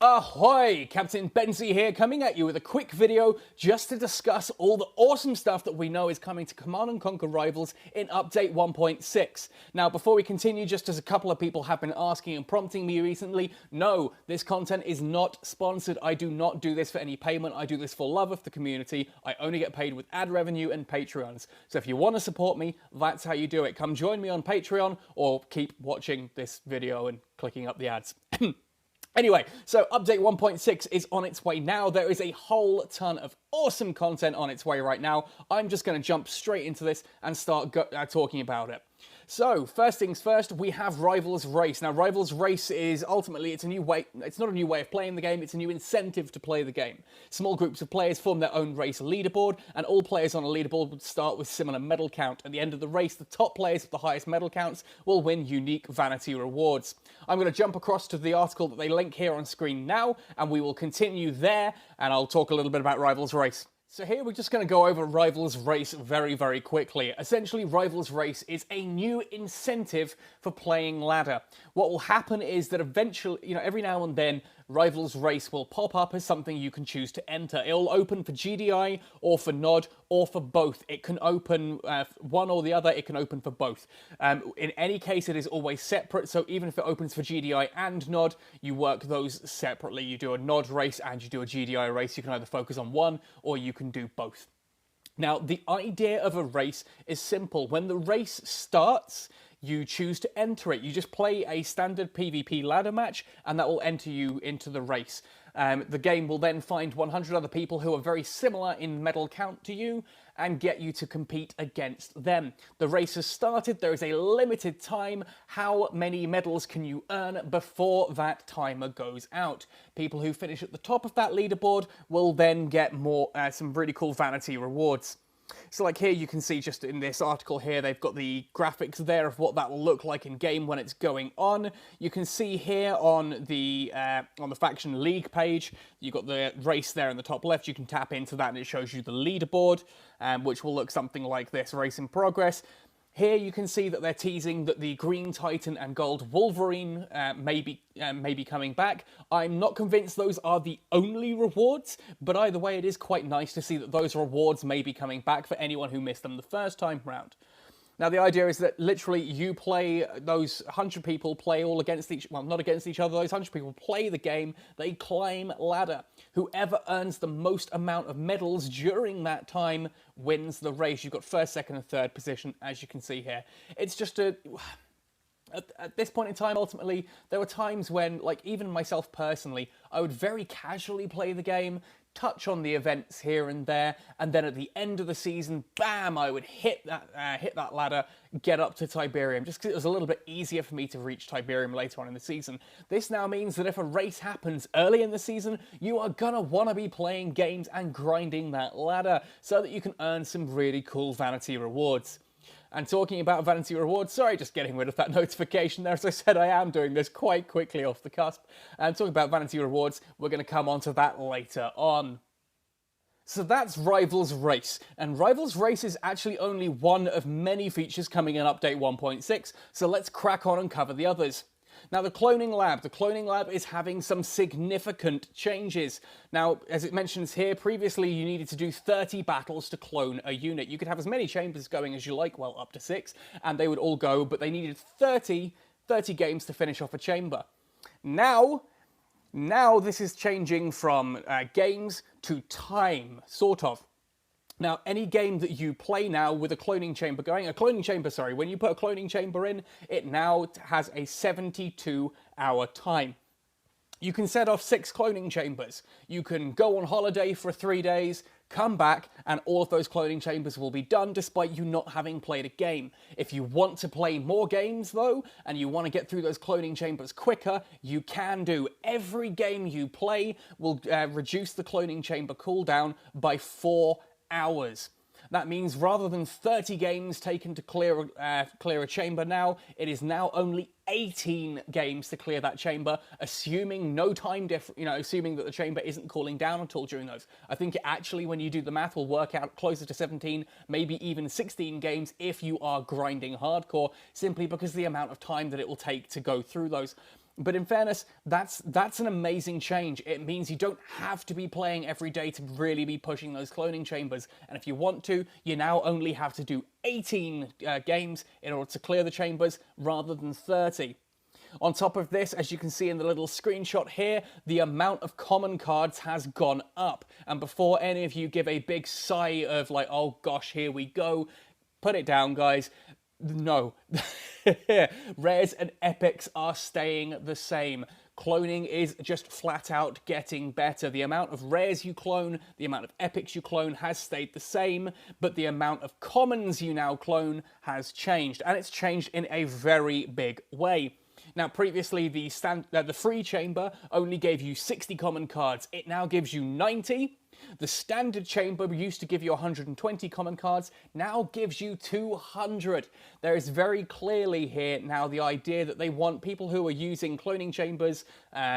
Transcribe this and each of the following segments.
Ahoy! Captain Benzie here, coming at you with a quick video just to discuss all the awesome stuff that we know is coming to Command & Conquer Rivals in Update 1.6. Now, before we continue, just as a couple of people have been asking and prompting me recently, no, this content is not sponsored. I do not do this for any payment. I do this for love of the community. I only get paid with ad revenue and Patreons. So if you want to support me, that's how you do it. Come join me on Patreon or keep watching this video and clicking up the ads. Anyway, so Update 1.6 is on its way now. There is a whole ton of awesome content on its way right now. I'm just going to jump straight into this and start talking about it. So, first things first, we have Rivals Race. Now, Rivals Race is ultimately, it's not a new way of playing the game, it's a new incentive to play the game. Small groups of players form their own race leaderboard, and all players on a leaderboard would start with similar medal count. At the end of the race, the top players with the highest medal counts will win unique vanity rewards. I'm going to jump across to the article that they link here on screen now, and we will continue there, and I'll talk a little bit about Rivals Race. So here we're just going to go over Rivals Race very, very quickly. Essentially, Rivals Race is a new incentive for playing ladder. What will happen is that eventually, every now and then, Rivals Race will pop up as something you can choose to enter. It'll open for GDI or for NOD or for both. It can open one or the other, it can open for both. In any case, it is always separate, so even if it opens for GDI and NOD, you work those separately. You do a NOD race and you do a GDI race. You can either focus on one or you can do both. Now, the idea of a race is simple. When the race starts, you choose to enter it. You just play a standard PvP ladder match, and that will enter you into the race. The game will then find 100 other people who are very similar in medal count to you, and get you to compete against them. The race has started, there is a limited time. How many medals can you earn before that timer goes out? People who finish at the top of that leaderboard will then get some really cool vanity rewards. So like here you can see just in this article here, they've got the graphics there of what that will look like in game when it's going on. You can see here on the Faction League page, you've got the race there in the top left. You can tap into that and it shows you the leaderboard, which will look something like this, race in progress. Here you can see that they're teasing that the Green Titan and Gold Wolverine may be coming back. I'm not convinced those are the only rewards, but either way it is quite nice to see that those rewards may be coming back for anyone who missed them the first time round. Now the idea is that literally you play, those 100 people play all against not against each other, those 100 people play the game, they climb ladder. Whoever earns the most amount of medals during that time wins the race. You've got first, second and third position, as you can see here. It's just at this point in time, ultimately, there were times when, like even myself personally, I would very casually play the game, touch on the events here and there, and then at the end of the season, bam, I would hit that ladder, get up to Tiberium, just because it was a little bit easier for me to reach Tiberium later on in the season. This now means that if a race happens early in the season, you are gonna want to be playing games and grinding that ladder so that you can earn some really cool vanity rewards. And talking about vanity rewards, sorry, just getting rid of that notification there. As I said, I am doing this quite quickly off the cusp. And talking about vanity rewards, we're going to come on to that later on. So that's Rivals Race, and Rivals Race is actually only one of many features coming in Update 1.6, so let's crack on and cover the others. Now, the Cloning Lab is having some significant changes. Now, as it mentions here, previously you needed to do 30 battles to clone a unit. You could have as many chambers going as you like, well, up to 6, and they would all go, but they needed 30 games to finish off a chamber. Now this is changing from games to time, sort of. Now, any game that you play now with a cloning chamber going, when you put a cloning chamber in, it now has a 72-hour time. You can set off 6 cloning chambers. You can go on holiday for 3 days, come back, and all of those cloning chambers will be done despite you not having played a game. If you want to play more games, though, and you want to get through those cloning chambers quicker, you can do. Every game you play will reduce the cloning chamber cooldown by 4 hours. That means rather than 30 games taken to clear a chamber now, it is now only 18 games to clear that chamber, assuming no time assuming that the chamber isn't cooling down at all during those. I think it actually, when you do the math, will work out closer to 17, maybe even 16 games if you are grinding hardcore, simply because of the amount of time that it will take to go through those. But in fairness, that's an amazing change. It means you don't have to be playing every day to really be pushing those cloning chambers. And if you want to, you now only have to do 18 games in order to clear the chambers rather than 30. On top of this, as you can see in the little screenshot here, the amount of common cards has gone up. And before any of you give a big sigh of like, oh gosh, here we go, put it down, guys. No. Rares and epics are staying the same. Cloning is just flat out getting better. The amount of rares you clone, the amount of epics you clone has stayed the same, but the amount of commons you now clone has changed, and it's changed in a very big way. Now, previously, the free chamber only gave you 60 common cards. It now gives you 90. The standard chamber used to give you 120 common cards, now gives you 200. There is very clearly here now the idea that they want people who are using cloning chambers,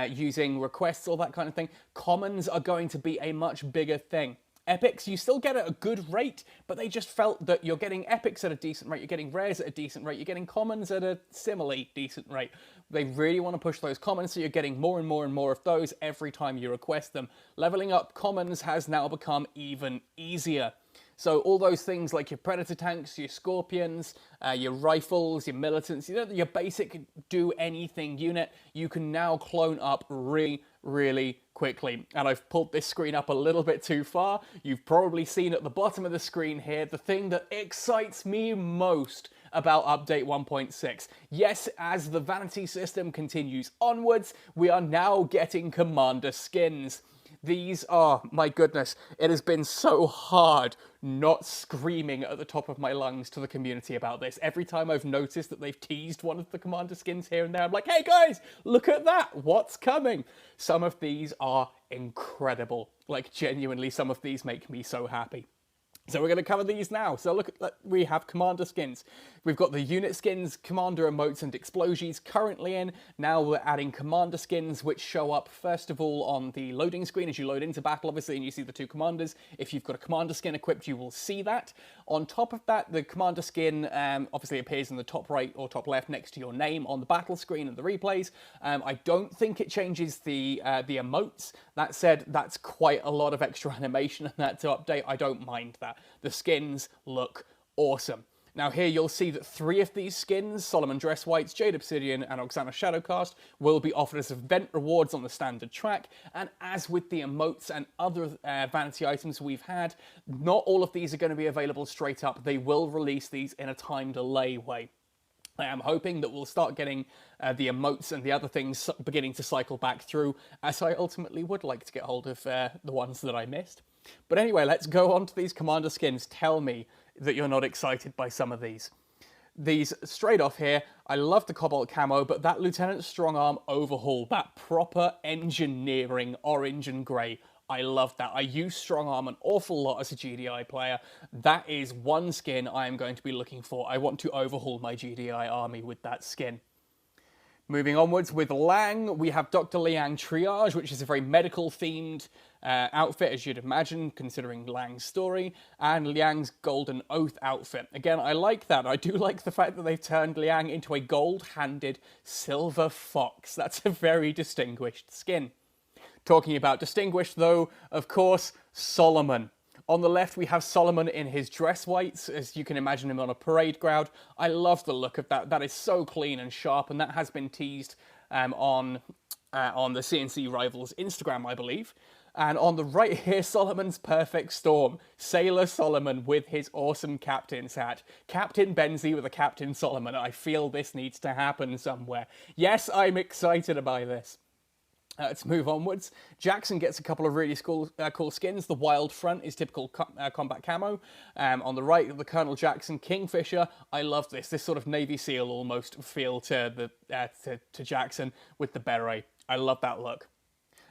using requests, all that kind of thing. Commons are going to be a much bigger thing. Epics, you still get at a good rate, but they just felt that you're getting epics at a decent rate, you're getting rares at a decent rate, you're getting commons at a similarly decent rate. They really want to push those commons, so you're getting more and more and more of those every time you request them. Leveling up commons has now become even easier. So all those things like your predator tanks, your scorpions, your rifles, your militants, your basic do-anything unit, you can now clone up really quickly. And I've pulled this screen up a little bit too far. You've probably seen at the bottom of the screen here the thing that excites me most about update 1.6. Yes, as the vanity system continues onwards, we are now getting commander skins. These are, my goodness, it has been so hard not screaming at the top of my lungs to the community about this. Every time I've noticed that they've teased one of the commander skins here and there, I'm like, hey guys, look at that, what's coming? Some of these are incredible. Like, genuinely, some of these make me so happy. So we're going to cover these now. So look, we have commander skins. We've got the unit skins, commander emotes and explosions currently in. Now we're adding commander skins, which show up first of all on the loading screen as you load into battle, obviously, and you see the two commanders. If you've got a commander skin equipped, you will see that. On top of that, the commander skin obviously appears in the top right or top left next to your name on the battle screen and the replays. I don't think it changes the emotes. That said, that's quite a lot of extra animation in that to update. I don't mind that. The skins look awesome. Now here you'll see that 3 of these skins, Solomon Dresswhites, Jade Obsidian and Oksana Shadowcast, will be offered as event rewards on the standard track, and as with the emotes and other vanity items we've had, not all of these are going to be available straight up. They will release these in a time delay way. I am hoping that we'll start getting the emotes and the other things beginning to cycle back through, as I ultimately would like to get hold of the ones that I missed. But anyway, let's go on to these commander skins. Tell me that you're not excited by some of these. These, straight off here, I love the Cobalt camo, but that Lieutenant Strongarm overhaul, that proper engineering orange and grey, I love that. I use Strongarm an awful lot as a GDI player. That is one skin I am going to be looking for. I want to overhaul my GDI army with that skin. Moving onwards with Lang, we have Dr. Liang Triage, which is a very medical-themed outfit, as you'd imagine, considering Lang's story, and Liang's Golden Oath outfit. Again, I like that. I do like the fact that they've turned Liang into a gold-handed silver fox. That's a very distinguished skin. Talking about distinguished, though, of course, Solomon. On the left, we have Solomon in his dress whites, as you can imagine him on a parade ground. I love the look of that. That is so clean and sharp, and that has been teased on the CNC Rivals Instagram, I believe. And on the right here, Solomon's Perfect Storm. Sailor Solomon with his awesome captain's hat. Captain Benzie with a Captain Solomon. I feel this needs to happen somewhere. Yes, I'm excited by this. Let's move onwards. Jackson gets a couple of really cool skins. The Wild Front is typical combat camo. On the right, the Colonel Jackson Kingfisher. I love this. This sort of Navy SEAL almost feel to Jackson with the beret. I love that look.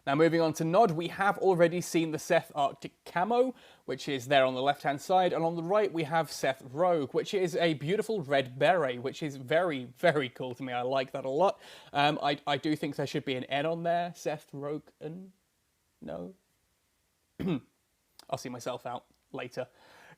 Now moving on to Nod, we have already seen the Seth Arctic Camo, which is there on the left-hand side, and on the right we have Seth Rogue, which is a beautiful red beret, which is very, very cool to me. I like that a lot. I do think there should be an N on there. Seth Rogue, no? I'll see myself out later.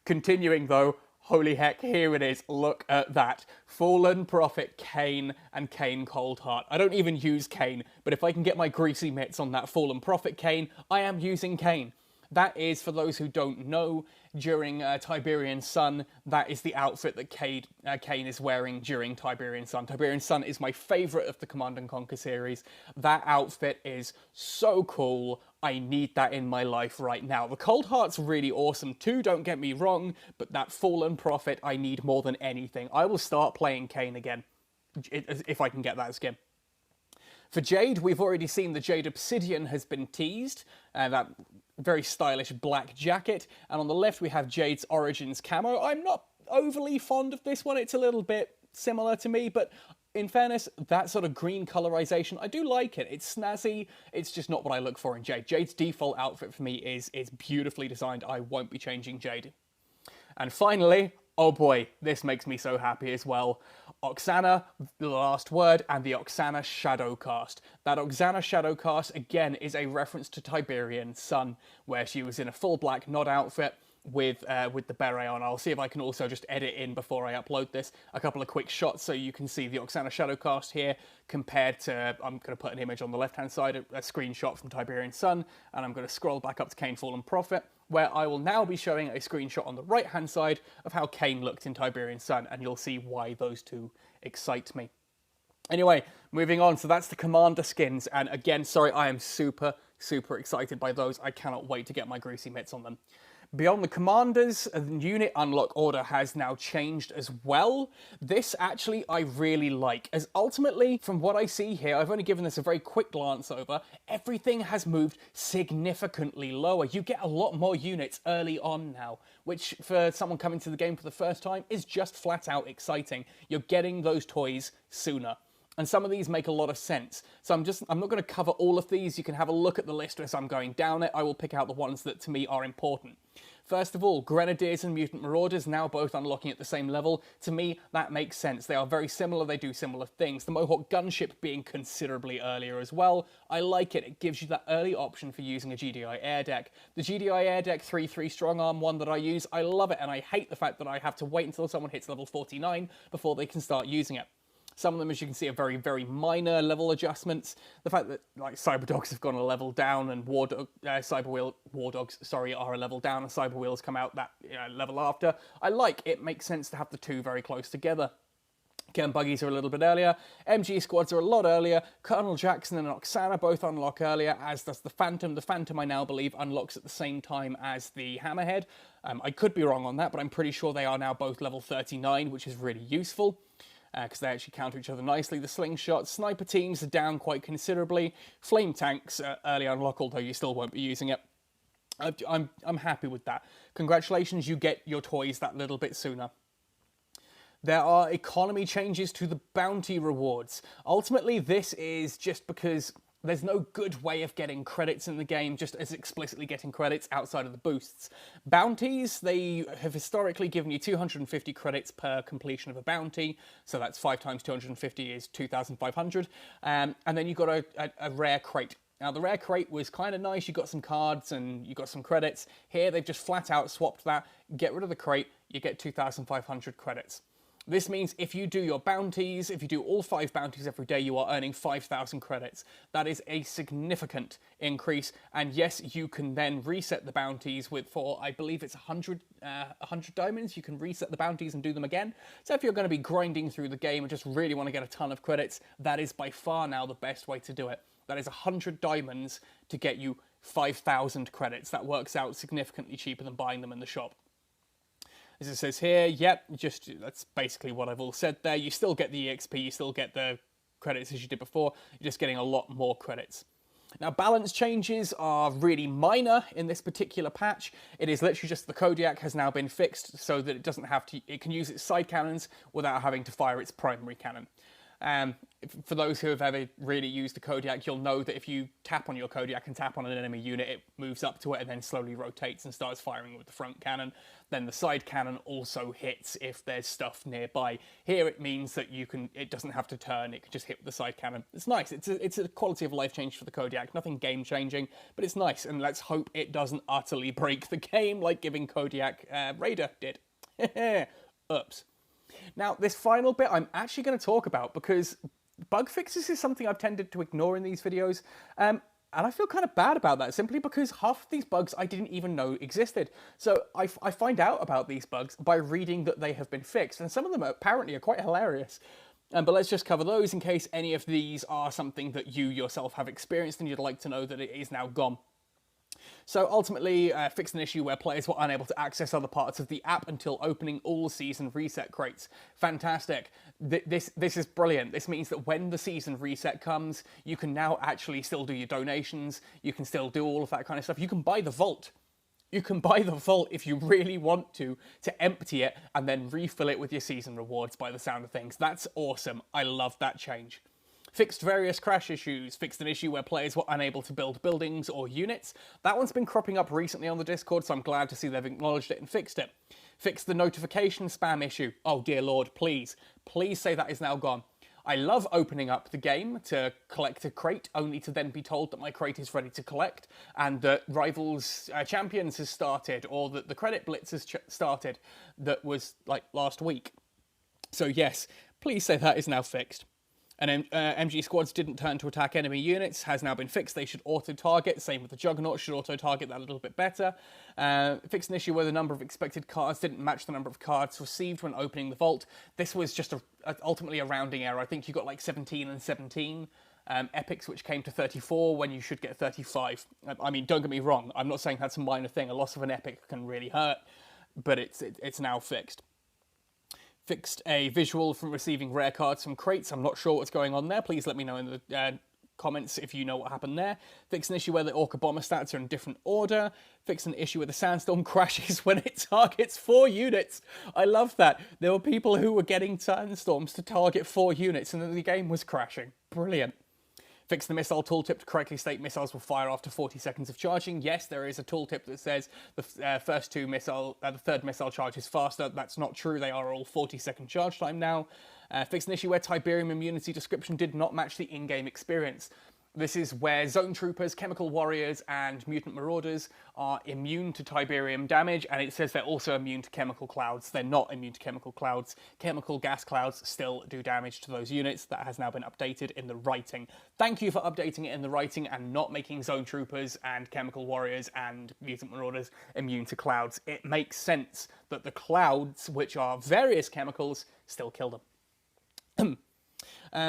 Continuing though, Holy heck, here it is. Look at that. Fallen Prophet, Kane, and Kane Coldheart. I don't even use Kane, but if I can get my greasy mitts on that Fallen Prophet Kane, I am using Kane. That is, for those who don't know, during Tiberian Sun, that is the outfit that Kane is wearing during Tiberian Sun. Tiberian Sun is my favourite of the Command & Conquer series. That outfit is so cool. I need that in my life right now. The Cold Heart's really awesome too, don't get me wrong, but that Fallen Prophet I need more than anything. I will start playing Kane again, if I can get that skin. For Jade, we've already seen the Jade Obsidian has been teased, that very stylish black jacket, and on the left we have Jade's Origins camo. I'm not overly fond of this one, it's a little bit similar to me, but in fairness, that sort of green colorization, I do like it. It's snazzy, it's just not what I look for in Jade. Jade's default outfit for me is beautifully designed. I won't be changing Jade. And finally, oh boy, this makes me so happy as well. Oksana, the last word, and the Oksana Shadowcast. That Oksana Shadowcast, again, is a reference to Tiberian Sun, where she was in a full black Nod outfit with the beret on. I'll see if I can also just edit in before I upload this a couple of quick shots so you can see the Oksana Shadowcast here compared to, I'm going to put an image on the left-hand side, a screenshot from Tiberian Sun, and I'm going to scroll back up to Kane Fallen Prophet, where I will now be showing a screenshot on the right-hand side of how Kane looked in Tiberian Sun, and you'll see why those two excite me. Anyway, moving on, so that's the Commander skins, and again, sorry, I am super, super excited by those. I cannot wait to get my greasy mitts on them. Beyond the Commanders, the unit unlock order has now changed as well. This actually I really like, as ultimately, from what I see here, I've only given this a very quick glance over, everything has moved significantly lower. You get a lot more units early on now, which for someone coming to the game for the first time is just flat out exciting. You're getting those toys sooner. And some of these make a lot of sense. So I'm not going to cover all of these. You can have a look at the list as I'm going down it. I will pick out the ones that to me are important. First of all, Grenadiers and Mutant Marauders now both unlocking at the same level. To me, that makes sense. They are very similar. They do similar things. The Mohawk Gunship being considerably earlier as well. I like it. It gives you that early option for using a GDI air deck. The GDI air deck 3-3 strong arm one that I use, I love it. And I hate the fact that I have to wait until someone hits level 49 before they can start using it. Some of them, as you can see, are very, very minor level adjustments. The fact that, like, Cyber Dogs have gone a level down and War Dogs, are a level down, and Cyber Wheels come out that level after. I like it. Makes sense to have the two very close together. Gun Buggies are a little bit earlier. MG Squads are a lot earlier. Colonel Jackson and Oksana both unlock earlier, as does the Phantom. The Phantom, I now believe, unlocks at the same time as the Hammerhead. I could be wrong on that, but I'm pretty sure they are now both level 39, which is really useful, because they actually counter each other nicely. The Slingshot, Sniper teams are down quite considerably. Flame Tanks early unlock, although you still won't be using it. I'm happy with that. Congratulations, you get your toys that little bit sooner. There are economy changes to the bounty rewards. Ultimately, this is just because there's no good way of getting credits in the game, just as explicitly getting credits outside of the boosts. Bounties, they have historically given you 250 credits per completion of a bounty, so that's 5 times 250 is 2,500, and then you've got a rare crate. Now, the rare crate was kind of nice. You got some cards and you got some credits. Here, they've just flat out swapped that. Get rid of the crate, you get 2,500 credits. This means if you do your bounties, if you do all 5 bounties every day, you are earning 5,000 credits. That is a significant increase, and yes, you can then reset the bounties for, I believe it's 100 diamonds. You can reset the bounties and do them again. So if you're going to be grinding through the game and just really want to get a ton of credits, that is by far now the best way to do it. That is 100 diamonds to get you 5,000 credits. That works out significantly cheaper than buying them in the shop. As it says here, yep, that's basically what I've all said there. You still get the EXP, you still get the credits as you did before, you're just getting a lot more credits. Now, balance changes are really minor in this particular patch. It is literally just the Kodiak has now been fixed so that it can use its side cannons without having to fire its primary cannon. For those who have ever really used a Kodiak, you'll know that if you tap on your Kodiak and tap on an enemy unit, it moves up to it and then slowly rotates and starts firing with the front cannon. Then the side cannon also hits if there's stuff nearby. Here it means that it doesn't have to turn, it can just hit with the side cannon. It's nice, it's a quality of life change for the Kodiak, nothing game changing, but it's nice, and let's hope it doesn't utterly break the game like giving Kodiak Raider did. Oops. Now, this final bit I'm actually going to talk about because bug fixes is something I've tended to ignore in these videos. And I feel kind of bad about that, simply because half of these bugs I didn't even know existed. So I find out about these bugs by reading that they have been fixed, and some of them apparently are quite hilarious. But let's just cover those in case any of these are something that you yourself have experienced and you'd like to know that it is now gone. So ultimately, fixed an issue where players were unable to access other parts of the app until opening all season reset crates. Fantastic. This is brilliant. This means that when the season reset comes, you can now actually still do your donations. You can still do all of that kind of stuff. You can buy the vault. You can buy the vault if you really want to empty it and then refill it with your season rewards by the sound of things. That's awesome. I love that change. Fixed various crash issues, fixed an issue where players were unable to build buildings or units. That one's been cropping up recently on the Discord, so I'm glad to see they've acknowledged it and fixed it. Fixed the notification spam issue. Oh dear lord, please. Please say that is now gone. I love opening up the game to collect a crate, only to then be told that my crate is ready to collect, and that Rivals Champions has started, or that the Credit Blitz has started, that was like last week. So yes, please say that is now fixed. And MG squads didn't turn to attack enemy units, has now been fixed. They should auto-target. Same with the Juggernaut, should auto-target that a little bit better. Fixed an issue where the number of expected cards didn't match the number of cards received when opening the vault. This was just ultimately a rounding error. I think you got like 17 and 17 epics, which came to 34 when you should get 35. I mean, don't get me wrong. I'm not saying that's a minor thing. A loss of an epic can really hurt, but it's now fixed. Fixed a visual from receiving rare cards from crates. I'm not sure what's going on there. Please let me know in the comments if you know what happened there. Fixed an issue where the Orca Bomber stats are in different order. Fixed an issue where the Sandstorm crashes when it targets 4 units. I love that. There were people who were getting Sandstorms to target 4 units and then the game was crashing. Brilliant. Fix the missile tooltip to correctly state missiles will fire after 40 seconds of charging. Yes, there is a tooltip that says the third missile charge is faster. That's not true. They are all 40-second charge time now. Fix an issue where Tiberium immunity description did not match the in-game experience. This is where Zone Troopers, Chemical Warriors, and Mutant Marauders are immune to Tiberium damage, and it says they're also immune to Chemical Clouds. They're not immune to Chemical Clouds. Chemical Gas Clouds still do damage to those units. That has now been updated in the writing. Thank you for updating it in the writing and not making Zone Troopers and Chemical Warriors and Mutant Marauders immune to clouds. It makes sense that the clouds, which are various chemicals, still kill them.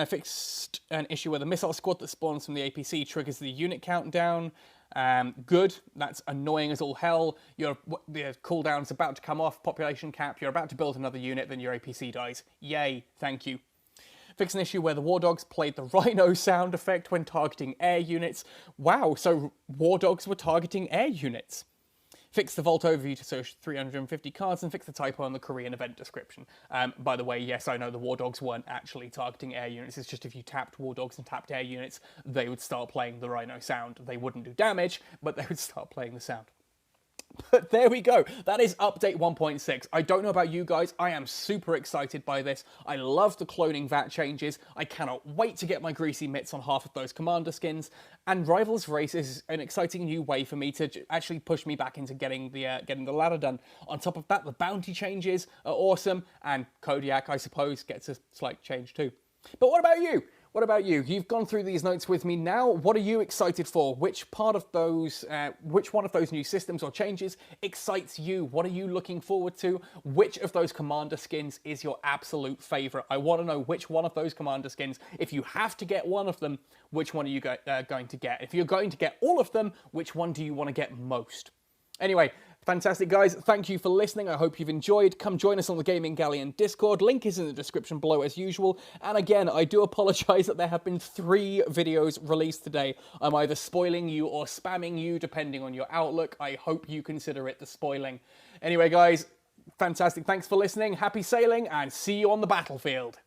Fixed an issue where the missile squad that spawns from the APC triggers the unit countdown. Good. That's annoying as all hell. The cooldown's about to come off, population cap, you're about to build another unit, then your APC dies. Yay, thank you. Fix an issue where the War Dogs played the Rhino sound effect when targeting air units. Wow, so War Dogs were targeting air units. Fix the Vault overview to search 350 cards, and fix the typo on the Korean event description. By the way, yes, I know the War Dogs weren't actually targeting air units. It's just if you tapped War Dogs and tapped air units, they would start playing the Rhino sound. They wouldn't do damage, but they would start playing the sound. But there we go. That is update 1.6. I don't know about you guys. I am super excited by this. I love the cloning VAT changes. I cannot wait to get my greasy mitts on half of those commander skins. And Rivals Race is an exciting new way for me to actually push me back into getting the ladder done. On top of that, the bounty changes are awesome. And Kodiak, I suppose, gets a slight change too. But what about you? What about you? You've gone through these notes with me now. What are you excited for? Which one of those new systems or changes excites you? What are you looking forward to? Which of those commander skins is your absolute favorite? I want to know which one of those commander skins. If you have to get one of them, which one are you going to get? If you're going to get all of them, which one do you want to get most? Anyway, fantastic, guys. Thank you for listening. I hope you've enjoyed. Come join us on the Gaming Galleon Discord. Link is in the description below as usual. And again, I do apologize that there have been 3 videos released today. I'm either spoiling you or spamming you, depending on your outlook. I hope you consider it the spoiling. Anyway, guys, fantastic. Thanks for listening. Happy sailing, and see you on the battlefield.